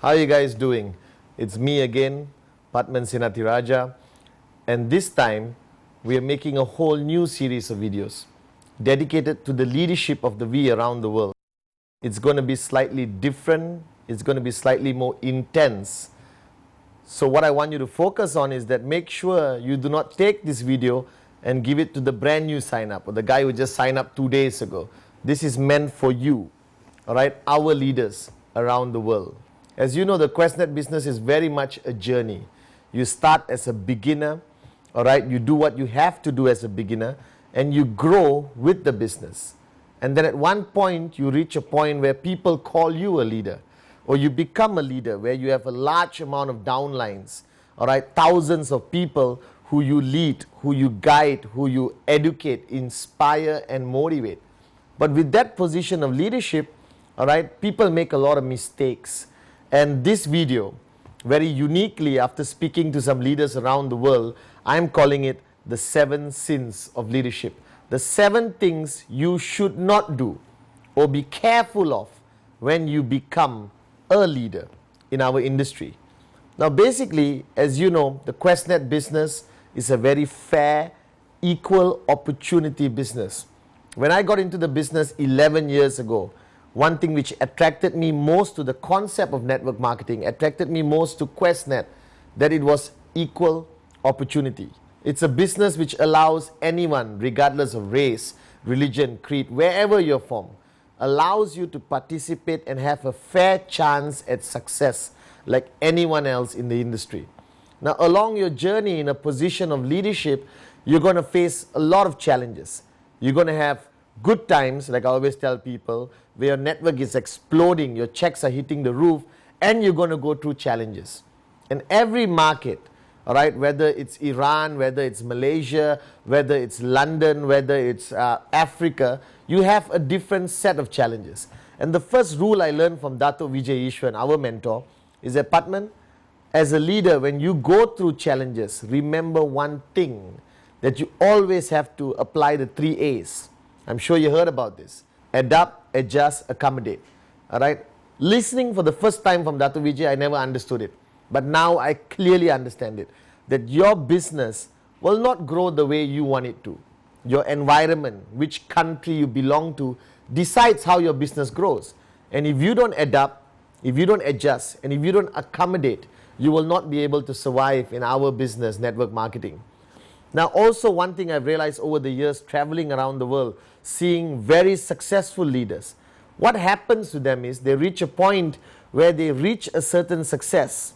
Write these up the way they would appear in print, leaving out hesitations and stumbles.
How are you guys doing? It's me again, Patman Sinatiraja, and this time we are making a whole new series of videos dedicated to the leadership of the V around the world. It's going to be slightly different, it's going to be slightly more intense. So what I want you to focus on is that make sure you do not take this video and give it to the brand new sign up or the guy who just signed up 2 days ago. This is meant for you, all right, our leaders around the world. As you know, the QuestNet business is very much a journey. You start as a beginner, all right, you do what you have to do as a beginner, and you grow with the business. And then at one point, you reach a point where people call you a leader, or you become a leader where you have a large amount of downlines, all right, thousands of people who you lead, who you guide, who you educate, inspire, and motivate. But with that position of leadership, all right, people make a lot of mistakes. And this video, very uniquely, after speaking to some leaders around the world, I'm calling it the 7 sins of leadership. The 7 things you should not do or be careful of when you become a leader in our industry. Now, basically, as you know, the QuestNet business is a very fair, equal opportunity business. When I got into the business 11 years ago, one thing which attracted me most to the concept of network marketing, attracted me most to QuestNet, that it was equal opportunity. It's a business which allows anyone, regardless of race, religion, creed, wherever you're from, allows you to participate and have a fair chance at success like anyone else in the industry. Now, along your journey in a position of leadership, you're going to face a lot of challenges. You're going to have good times, like I always tell people, where your network is exploding, your checks are hitting the roof, and you're going to go through challenges. And every market, all right, whether it's Iran, whether it's Malaysia, whether it's London, whether it's Africa, you have a different set of challenges. And the first rule I learned from Dato Vijay Ishwan, our mentor, is that, Patman, as a leader, when you go through challenges, remember one thing, that you always have to apply the 3 A's. I'm sure you heard about this. Adapt, adjust, accommodate. All right. Listening for the first time from Dato Vijay, I never understood it. But now I clearly understand it. That your business will not grow the way you want it to. Your environment, which country you belong to, decides how your business grows. And if you don't adapt, if you don't adjust, and if you don't accommodate, you will not be able to survive in our business, network marketing. Now, also one thing I've realized over the years traveling around the world, seeing very successful leaders, what happens to them is they reach a point where they reach a certain success,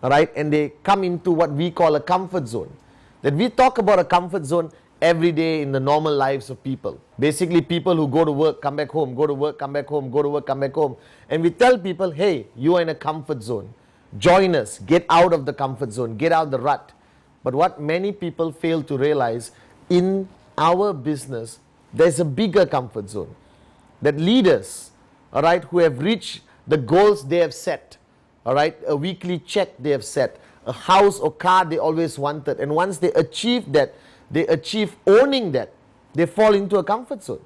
all right, and they come into what we call a comfort zone. That we talk about a comfort zone every day in the normal lives of people. Basically, people who go to work, come back home, go to work, come back home, go to work, come back home. And we tell people, hey, you are in a comfort zone. Join us, get out of the comfort zone, get out of the rut. But what many people fail to realize, in our business, there's a bigger comfort zone. That leaders, all right, who have reached the goals they have set, all right, a weekly check they have set, a house or car they always wanted, and once they achieve that, they achieve owning that, they fall into a comfort zone.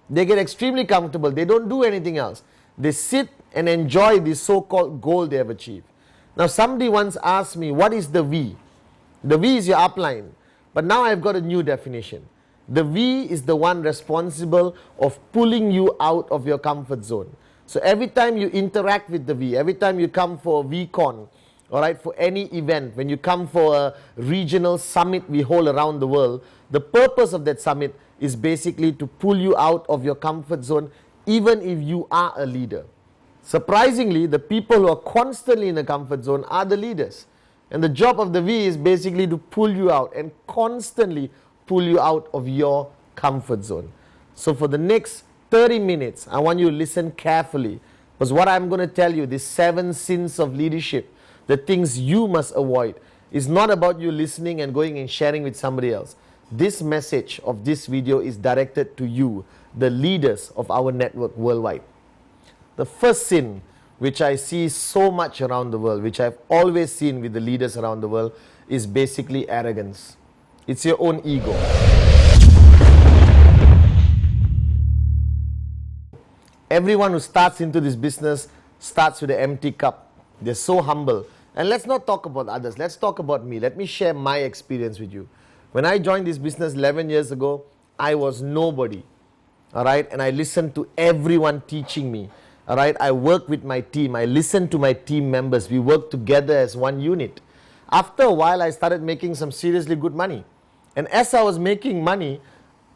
They get extremely comfortable. They don't do anything else. They sit and enjoy the so-called goal they have achieved. Now, somebody once asked me, what is the V? The V is your upline, but now I've got a new definition. The V is the one responsible of pulling you out of your comfort zone. So every time you interact with the V, every time you come for a VCon, all right, for any event, when you come for a regional summit we hold around the world, the purpose of that summit is basically to pull you out of your comfort zone, even if you are a leader. Surprisingly, the people who are constantly in a comfort zone are the leaders. And the job of the V is basically to pull you out and constantly pull you out of your comfort zone. So for the next 30 minutes, I want you to listen carefully, because what I'm going to tell you, these 7 sins of leadership, the things you must avoid, is not about you listening and going and sharing with somebody else. This message of this video is directed to you, the leaders of our network worldwide. The first sin, which I see so much around the world, which I've always seen with the leaders around the world, is basically arrogance. It's your own ego. Everyone who starts into this business starts with an empty cup. They're so humble. And let's not talk about others. Let's talk about me. Let me share my experience with you. When I joined this business 11 years ago, I was nobody. All right, and I listened to everyone teaching me. All right, I worked with my team. I listened to my team members. We worked together as one unit. After a while, I started making some seriously good money. And as I was making money,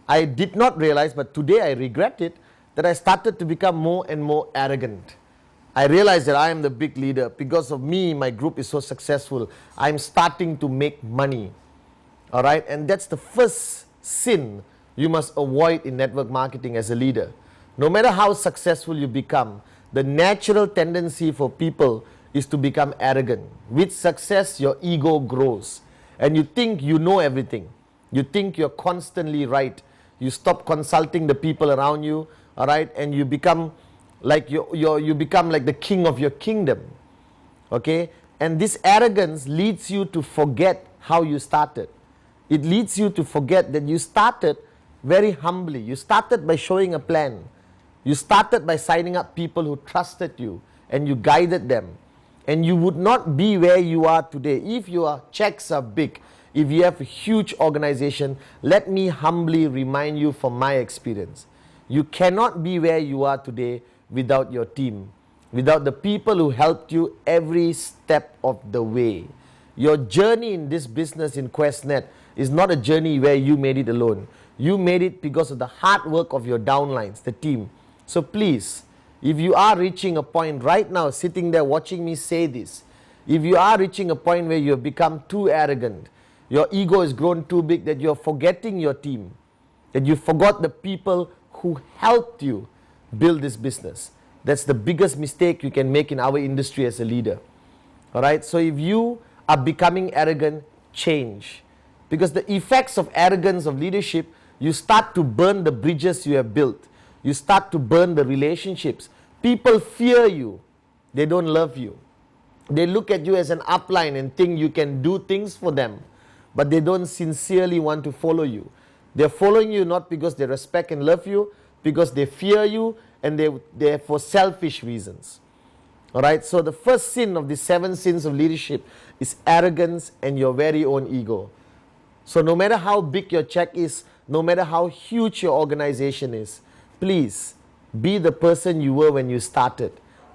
I did not realize, but today I regret it, that I started to become more and more arrogant. I realized that I am the big leader. Because of me, my group is so successful. I'm starting to make money. All right, and that's the first sin you must avoid in network marketing as a leader. No matter how successful you become, the natural tendency for people is to become arrogant. With success, your ego grows and you think you know everything. You think you're constantly right. You stop consulting the people around you, all right, and you become like you become like the king of your kingdom. Okay, and this arrogance leads you to forget how you started. It leads you to forget that you started very humbly. You started by showing a plan. You started by signing up people who trusted you and you guided them. And you would not be where you are today if your checks are big, if you have a huge organization. Let me humbly remind you from my experience. You cannot be where you are today without your team, without the people who helped you every step of the way. Your journey in this business in QuestNet is not a journey where you made it alone. You made it because of the hard work of your downlines, the team. So please, if you are reaching a point right now, sitting there watching me say this, if you are reaching a point where you have become too arrogant, your ego has grown too big, that you're forgetting your team, that you forgot the people who helped you build this business. That's the biggest mistake you can make in our industry as a leader. All right, so if you are becoming arrogant, change. Because the effects of arrogance of leadership, you start to burn the bridges you have built. You start to burn the relationships. People fear you. They don't love you. They look at you as an upline and think you can do things for them, but they don't sincerely want to follow you. They're following you not because they respect and love you, because they fear you, and they're for selfish reasons. All right, so the first sin of the 7 sins of leadership is arrogance and your very own ego. So no matter how big your check is, no matter how huge your organization is, please be the person you were when you started.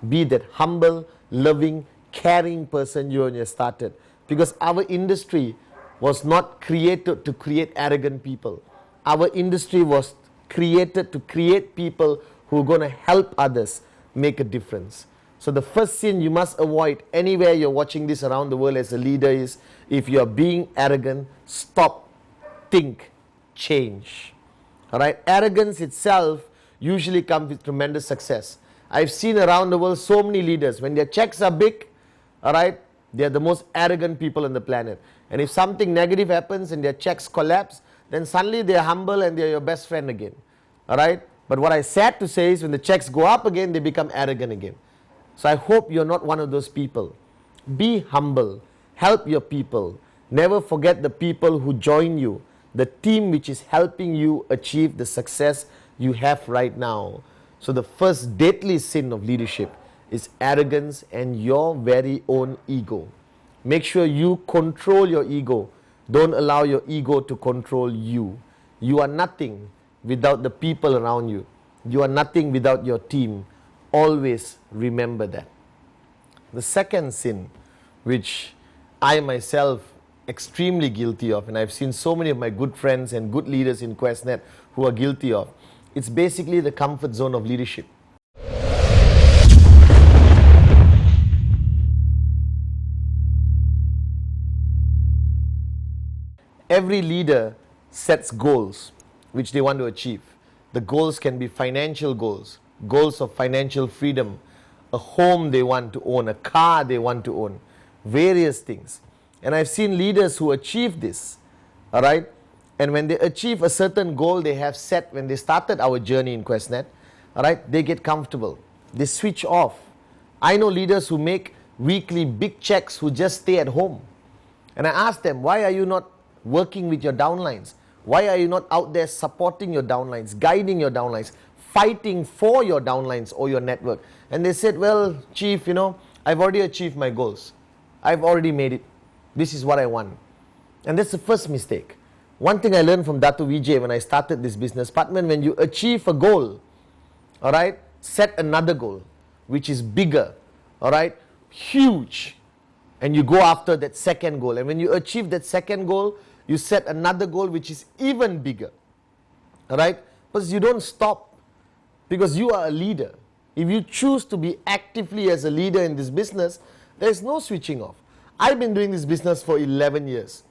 Be that humble, loving, caring person you were when you started. Because our industry was not created to create arrogant people. Our industry was created to create people who are going to help others make a difference. So the first sin you must avoid anywhere you're watching this around the world as a leader is, if you're being arrogant, stop, think, change. All right, arrogance itself usually comes with tremendous success. I've seen around the world so many leaders, when their checks are big, all right, they're the most arrogant people on the planet. And if something negative happens and their checks collapse, then suddenly they're humble and they're your best friend again. All right, but what I sad to say is when the checks go up again, they become arrogant again. So I hope you're not one of those people. Be humble. Help your people. Never forget the people who join you, the team which is helping you achieve the success you have right now. So the first deadly sin of leadership is arrogance and your very own ego. Make sure you control your ego. Don't allow your ego to control you. You are nothing without the people around you. You are nothing without your team. Always remember that. The second sin, which I myself extremely guilty of, and I've seen so many of my good friends and good leaders in QuestNet who are guilty of, it's basically the comfort zone of leadership. Every leader sets goals which they want to achieve. The goals can be financial goals, goals of financial freedom, a home they want to own, a car they want to own, various things. And I've seen leaders who achieve this, all right? And when they achieve a certain goal they have set when they started our journey in QuestNet, all right, they get comfortable. They switch off. I know leaders who make weekly big checks who just stay at home. And I ask them, why are you not working with your downlines? Why are you not out there supporting your downlines, guiding your downlines, fighting for your downlines or your network? And they said, well, Chief, I've already achieved my goals. I've already made it. This is what I want. And that's the first mistake. One thing I learned from Datu Vijay when I started this business, Patman, when you achieve a goal, all right, set another goal, which is bigger, all right, huge, and you go after that second goal. And when you achieve that second goal, you set another goal which is even bigger, all right, because you don't stop, because you are a leader. If you choose to be actively as a leader in this business, there is no switching off. I've been doing this business for 11 years.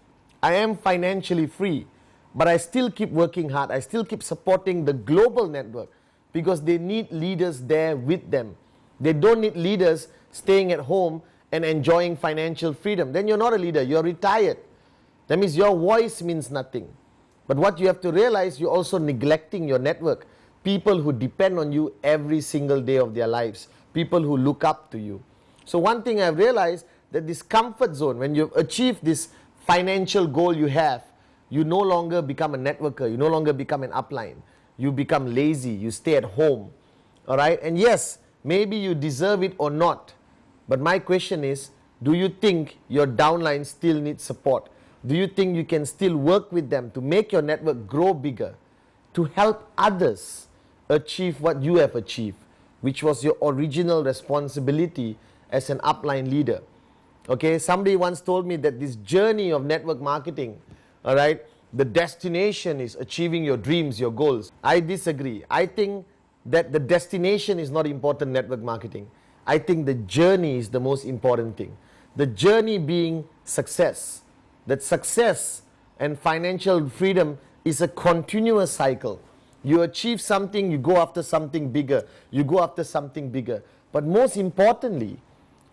I am financially free, but I still keep working hard. I still keep supporting the global network because they need leaders there with them. They don't need leaders staying at home and enjoying financial freedom. Then you're not a leader, you're retired. That means your voice means nothing. But what you have to realize, you're also neglecting your network. People who depend on you every single day of their lives. People who look up to you. So one thing I've realized, that this comfort zone, when you've achieved this financial goal you have, you no longer become a networker, you no longer become an upline. You become lazy, you stay at home. All right? And yes, maybe you deserve it or not. But my question is, do you think your downline still needs support? Do you think you can still work with them to make your network grow bigger, to help others achieve what you have achieved, which was your original responsibility as an upline leader? Okay, somebody once told me that this journey of network marketing, all right, the destination is achieving your dreams, your goals. I disagree. I think that the destination is not important, network marketing. I think the journey is the most important thing. The journey being success. That success and financial freedom is a continuous cycle. You achieve something, you go after something bigger. You go after something bigger. But most importantly,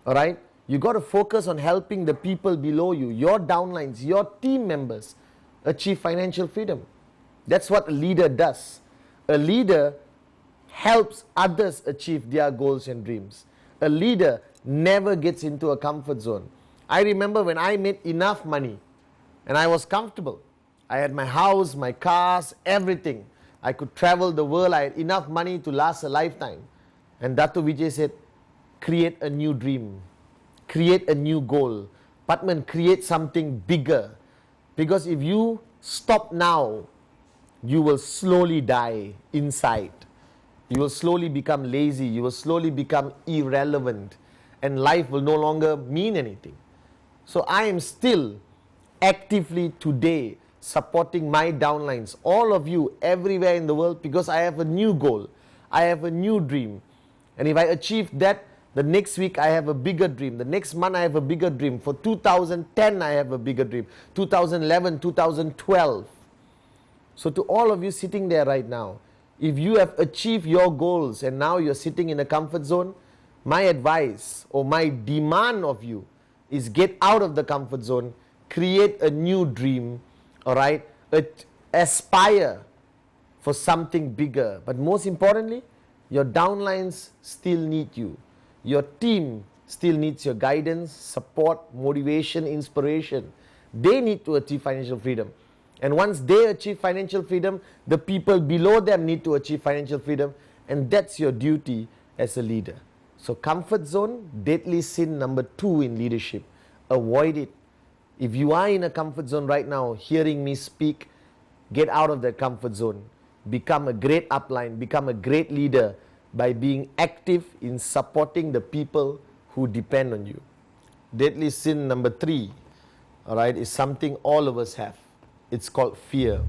all right, you got to focus on helping the people below you, your downlines, your team members achieve financial freedom. That's what a leader does. A leader helps others achieve their goals and dreams. A leader never gets into a comfort zone. I remember when I made enough money and I was comfortable. I had my house, my cars, everything. I could travel the world. I had enough money to last a lifetime. And Datu Vijay said, create a new dream. Create a new goal. Patman, create something bigger. Because if you stop now, you will slowly die inside. You will slowly become lazy. You will slowly become irrelevant. And life will no longer mean anything. So I am still actively today supporting my downlines, all of you everywhere in the world, because I have a new goal. I have a new dream. And if I achieve that, the next week I have a bigger dream. The next month I have a bigger dream. For 2010 I have a bigger dream. 2011, 2012. So to all of you sitting there right now, if you have achieved your goals and now you're sitting in a comfort zone, my advice or my demand of you is get out of the comfort zone, create a new dream, all right? Aspire for something bigger. But most importantly, your downlines still need you. Your team still needs your guidance, support, motivation, inspiration. They need to achieve financial freedom. And once they achieve financial freedom, the people below them need to achieve financial freedom. And that's your duty as a leader. So comfort zone, deadly sin number 2 in leadership. Avoid it. If you are in a comfort zone right now, hearing me speak, get out of that comfort zone. Become a great upline, become a great leader by being active in supporting the people who depend on you. Deadly sin number 3, all right, is something all of us have. It's called fear.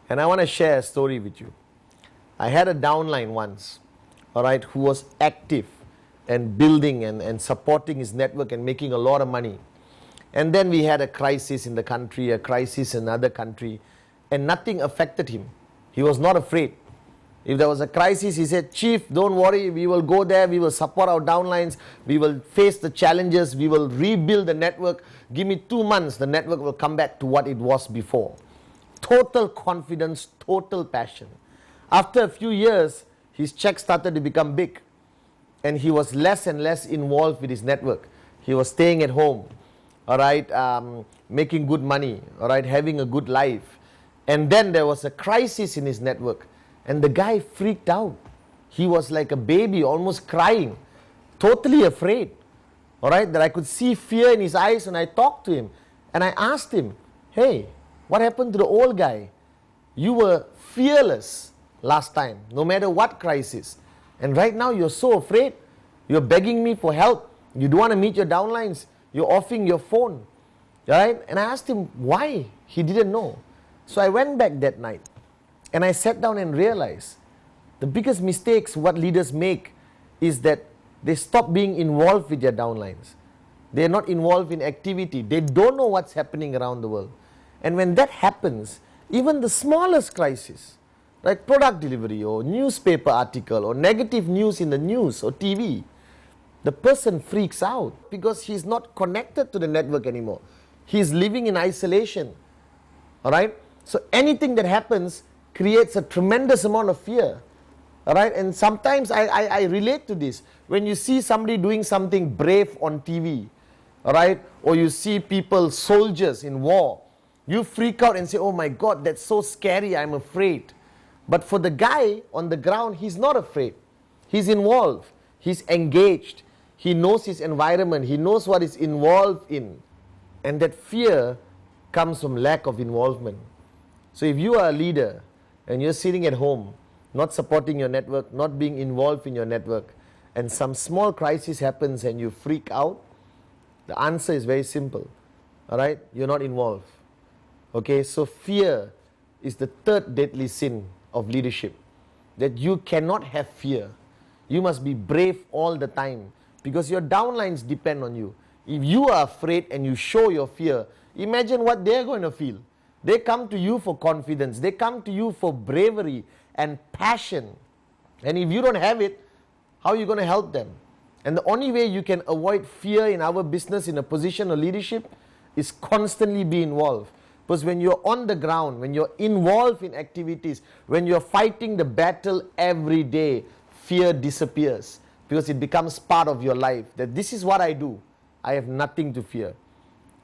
And I want to share a story with you. I had a downline once, all right, who was active and building and supporting his network and making a lot of money. And then we had a crisis in the country, a crisis in another country, and nothing affected him. He was not afraid. If there was a crisis, he said, Chief, don't worry, we will go there, we will support our downlines, we will face the challenges, we will rebuild the network. Give me 2 months, the network will come back to what it was before. Total confidence, total passion. After a few years, his check started to become big, and he was less and less involved with his network. He was staying at home, all right, making good money, all right, having a good life. And then there was a crisis in his network, and the guy freaked out. He was like a baby, almost crying, totally afraid. All right, that I could see fear in his eyes, and I talked to him, and I asked him, hey, what happened to the old guy? You were fearless last time, no matter what crisis. And right now you're so afraid. You're begging me for help. You don't want to meet your downlines. You're offing your phone. Right? And I asked him why. He didn't know. So I went back that night, and I sat down and realized the biggest mistakes what leaders make is that they stop being involved with their downlines. They're not involved in activity. They don't know what's happening around the world. And when that happens, even the smallest crisis, like product delivery or newspaper article or negative news in the news or TV, the person freaks out because he's not connected to the network anymore. He's living in isolation. All right? So anything that happens creates a tremendous amount of fear. All right? And sometimes I relate to this. When you see somebody doing something brave on TV, all right, or you see people, soldiers in war, you freak out and say, oh my God, that's so scary, I'm afraid. But for the guy on the ground, he's not afraid. He's involved. He's engaged. He knows his environment. He knows what he's involved in. And that fear comes from lack of involvement. So if you are a leader and you're sitting at home, not supporting your network, not being involved in your network, and some small crisis happens and you freak out, the answer is very simple. All right? You're not involved. Okay? So fear is the third deadly sin of leadership. That you cannot have fear. You must be brave all the time because your downlines depend on you. If you are afraid and you show your fear, imagine what they're going to feel. They come to you for confidence. They come to you for bravery and passion. And if you don't have it, how are you going to help them? And the only way you can avoid fear in our business in a position of leadership is constantly be involved. Because when you're on the ground, when you're involved in activities, when you're fighting the battle every day, fear disappears because it becomes part of your life. That this is what I do. I have nothing to fear.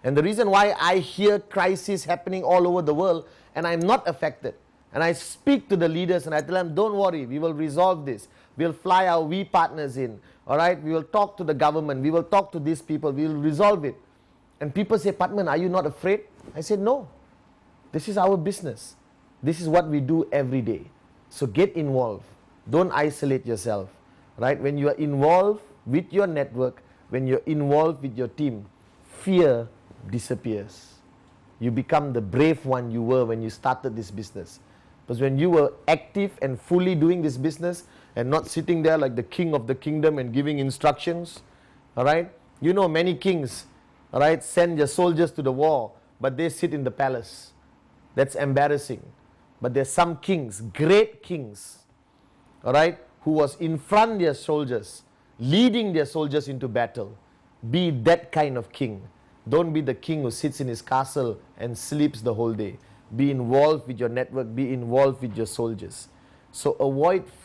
And the reason why I hear crises happening all over the world and I'm not affected, and I speak to the leaders and I tell them, don't worry, we will resolve this. We'll fly our We partners in. All right, we will talk to the government. We will talk to these people. We will resolve it. And people say, Patman, are you not afraid? I said, no. This is our business. This is what we do every day. So get involved. Don't isolate yourself. Right? When you are involved with your network, when you're involved with your team, fear disappears. You become the brave one you were when you started this business. Because when you were active and fully doing this business and not sitting there like the king of the kingdom and giving instructions, all right? You know many kings, all right, send their soldiers to the war, but they sit in the palace. That's embarrassing. But there's some kings, great kings, all right, who was in front of their soldiers, leading their soldiers into battle. Be that kind of king. Don't be the king who sits in his castle and sleeps the whole day. Be involved with your network. Be involved with your soldiers. So avoid